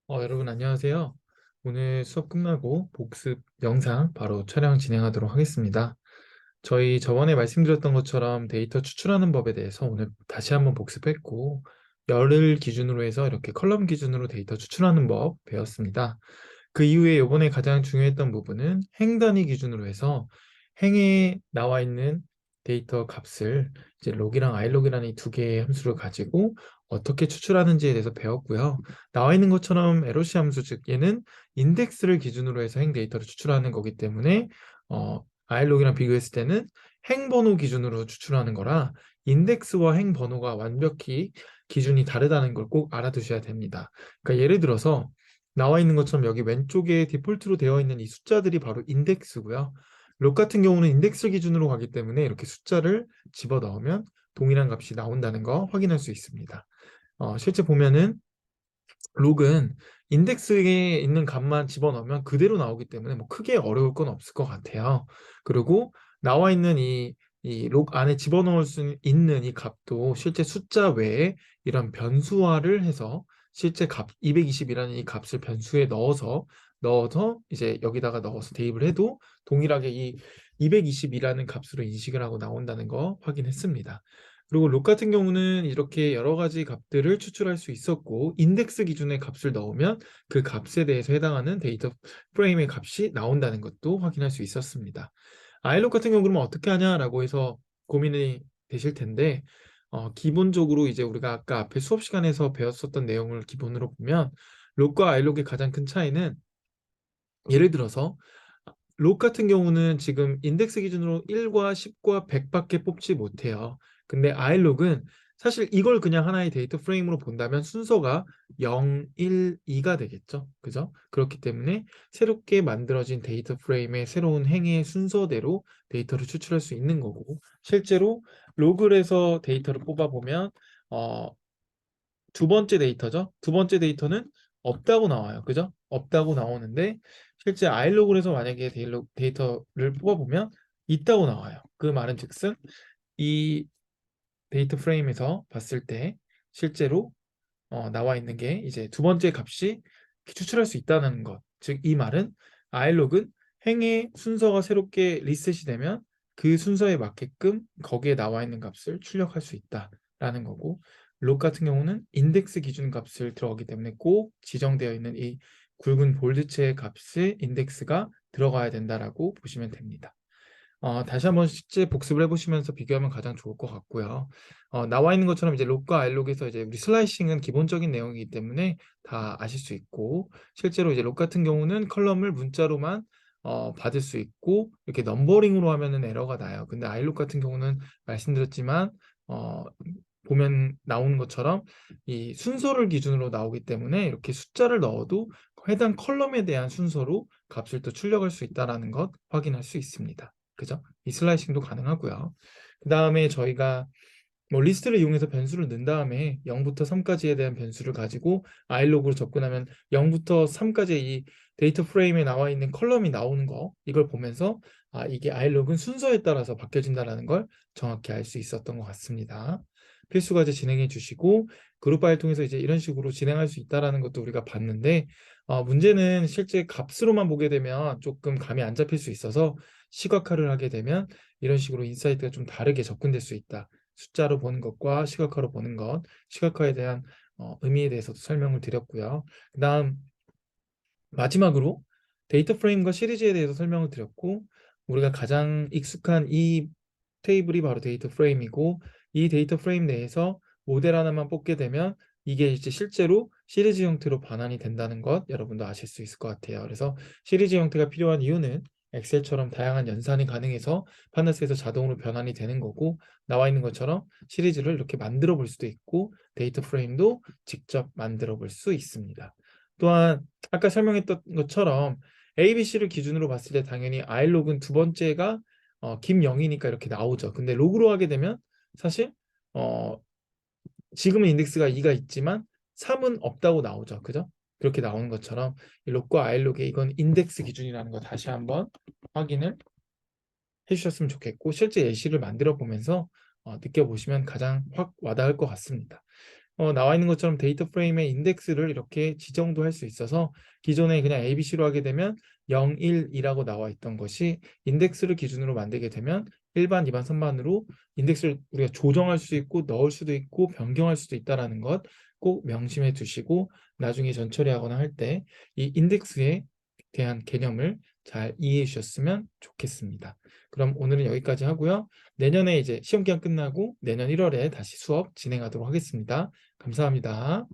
여러분 안녕하세요. 오늘 수업 끝나고 복습 영상 바로 촬영 진행하도록 하겠습니다. 저희 저번에 말씀드렸던 것처럼 데이터 추출하는 법에 대해서 오늘 다시 한번 복습했고, 열을 기준으로 해서 이렇게 컬럼 기준으로 데이터 추출하는 법 배웠습니다. 그 이후에 이번에 가장 중요했던 부분은 행 단위 기준으로 해서 행에 나와 있는 데이터 값을 이제 log이랑 ilog이라는 이 두 개의 함수를 가지고 어떻게 추출하는지에 대해서 배웠고요. 나와 있는 것처럼 LOC 함수, 즉 얘는 인덱스를 기준으로 해서 행 데이터를 추출하는 거기 때문에 ilog이랑 비교했을 때는 행 번호 기준으로 추출하는 거라 인덱스와 행 번호가 완벽히 기준이 다르다는 걸 꼭 알아두셔야 됩니다. 그러니까 예를 들어서 나와 있는 것처럼 여기 왼쪽에 디폴트로 되어 있는 이 숫자들이 바로 인덱스고요. 록 같은 경우는 인덱스 기준으로 가기 때문에 이렇게 숫자를 집어넣으면 동일한 값이 나온다는 거 확인할 수 있습니다. 실제 보면은 록은 인덱스에 있는 값만 집어넣으면 그대로 나오기 때문에 뭐 크게 어려울 건 없을 것 같아요. 그리고 나와 있는 이 록 안에 집어넣을 수 있는 이 값도 실제 숫자 외에 이런 변수화를 해서 실제 값 220이라는 이 값을 변수에 넣어서 이제 여기다가 넣어서 대입을 해도 동일하게 이 220이라는 값으로 인식을 하고 나온다는 거 확인했습니다. 그리고 록 같은 경우는 이렇게 여러 가지 값들을 추출할 수 있었고, 인덱스 기준의 값을 넣으면 그 값에 대해서 해당하는 데이터 프레임의 값이 나온다는 것도 확인할 수 있었습니다. 아이록 같은 경우 그러면 어떻게 하냐라고 해서 고민이 되실 텐데, 기본적으로 이제 우리가 아까 앞에 수업 시간에서 배웠었던 내용을 기본으로 보면 록과 아이록의 가장 큰 차이는, 예를 들어서 록 같은 경우는 지금 인덱스 기준으로 1과 10과 100밖에 뽑지 못해요. 근데 iLog은 사실 이걸 그냥 하나의 데이터 프레임으로 본다면 순서가 0, 1, 2가 되겠죠. 그죠? 그렇기 때문에 새롭게 만들어진 데이터 프레임의 새로운 행의 순서대로 데이터를 추출할 수 있는 거고, 실제로 로그를 해서 데이터를 뽑아보면 어, 두 번째 데이터죠. 두 번째 데이터는 없다고 나와요. 그죠? 없다고 나오는데 실제 iLog을 해서 만약에 데이터를 뽑아보면 있다고 나와요. 그 말은 즉슨 이 데이터 프레임에서 봤을 때 실제로 나와 있는 게 이제 두 번째 값이 추출할 수 있다는 것. 즉 이 말은 iLog은 행의 순서가 새롭게 리셋이 되면 그 순서에 맞게끔 거기에 나와 있는 값을 출력할 수 있다라는 거고, 록 같은 경우는 인덱스 기준 값을 들어가기 때문에 꼭 지정되어 있는 이 굵은 볼드체의 값의 인덱스가 들어가야 된다라고 보시면 됩니다. 다시 한번 실제 복습을 해보시면서 비교하면 가장 좋을 것 같고요. 나와 있는 것처럼 이제 록과 알록에서 이제 우리 슬라이싱은 기본적인 내용이기 때문에 다 아실 수 있고, 실제로 이제 록 같은 경우는 컬럼을 문자로만 받을 수 있고 이렇게 넘버링으로 하면은 에러가 나요. 근데 아이록 같은 경우는 말씀드렸지만 어, 보면 나오는 것처럼 이 순서를 기준으로 나오기 때문에 이렇게 숫자를 넣어도 해당 컬럼에 대한 순서로 값을 또 출력할 수 있다는 것 확인할 수 있습니다. 그죠? 이 슬라이싱도 가능하고요. 그 다음에 저희가 뭐 리스트를 이용해서 변수를 넣은 다음에 0부터 3까지에 대한 변수를 가지고 iLog으로 접근하면 0부터 3까지 이 데이터 프레임에 나와 있는 컬럼이 나오는 거, 이걸 보면서 이게 iLog은 순서에 따라서 바뀌어진다는 걸 정확히 알 수 있었던 것 같습니다. 필수 과제 진행해 주시고 그룹 파일 통해서 이제 이런 식으로 진행할 수 있다는 것도 우리가 봤는데, 문제는 실제 값으로만 보게 되면 조금 감이 안 잡힐 수 있어서 시각화를 하게 되면 이런 식으로 인사이트가 좀 다르게 접근될 수 있다. 숫자로 보는 것과 시각화로 보는 것, 시각화에 대한 의미에 대해서도 설명을 드렸고요. 그다음 마지막으로 데이터 프레임과 시리즈에 대해서 설명을 드렸고, 우리가 가장 익숙한 이 테이블이 바로 데이터 프레임이고, 이 데이터 프레임 내에서 모델 하나만 뽑게 되면 이게 이제 실제로 시리즈 형태로 반환이 된다는 것 여러분도 아실 수 있을 것 같아요. 그래서 시리즈 형태가 필요한 이유는 엑셀처럼 다양한 연산이 가능해서 판다스에서 자동으로 변환이 되는 거고, 나와 있는 것처럼 시리즈를 이렇게 만들어 볼 수도 있고 데이터 프레임도 직접 만들어 볼 수 있습니다. 또한 아까 설명했던 것처럼 ABC를 기준으로 봤을 때 당연히 iLog은 두 번째가 김영이니까 이렇게 나오죠. 근데 로그로 하게 되면 사실 어, 지금은 인덱스가 2가 있지만 3은 없다고 나오죠. 그죠? 그렇게 나오는 것처럼 이 록과 iLog의 이건 인덱스 기준이라는 거 다시 한번 확인을 해주셨으면 좋겠고, 실제 예시를 만들어 보면서 느껴보시면 가장 확 와닿을 것 같습니다. 나와 있는 것처럼 데이터 프레임의 인덱스를 이렇게 지정도 할 수 있어서 기존에 그냥 ABC로 하게 되면 0, 1이라고 나와 있던 것이 인덱스를 기준으로 만들게 되면 1반, 2반, 3반으로 인덱스를 우리가 조정할 수 있고 넣을 수도 있고 변경할 수도 있다는 것 꼭 명심해 두시고 나중에 전처리하거나 할 때 이 인덱스에 대한 개념을 잘 이해해 주셨으면 좋겠습니다. 그럼 오늘은 여기까지 하고요. 내년에 이제 시험 기간 끝나고 내년 1월에 다시 수업 진행하도록 하겠습니다. 감사합니다.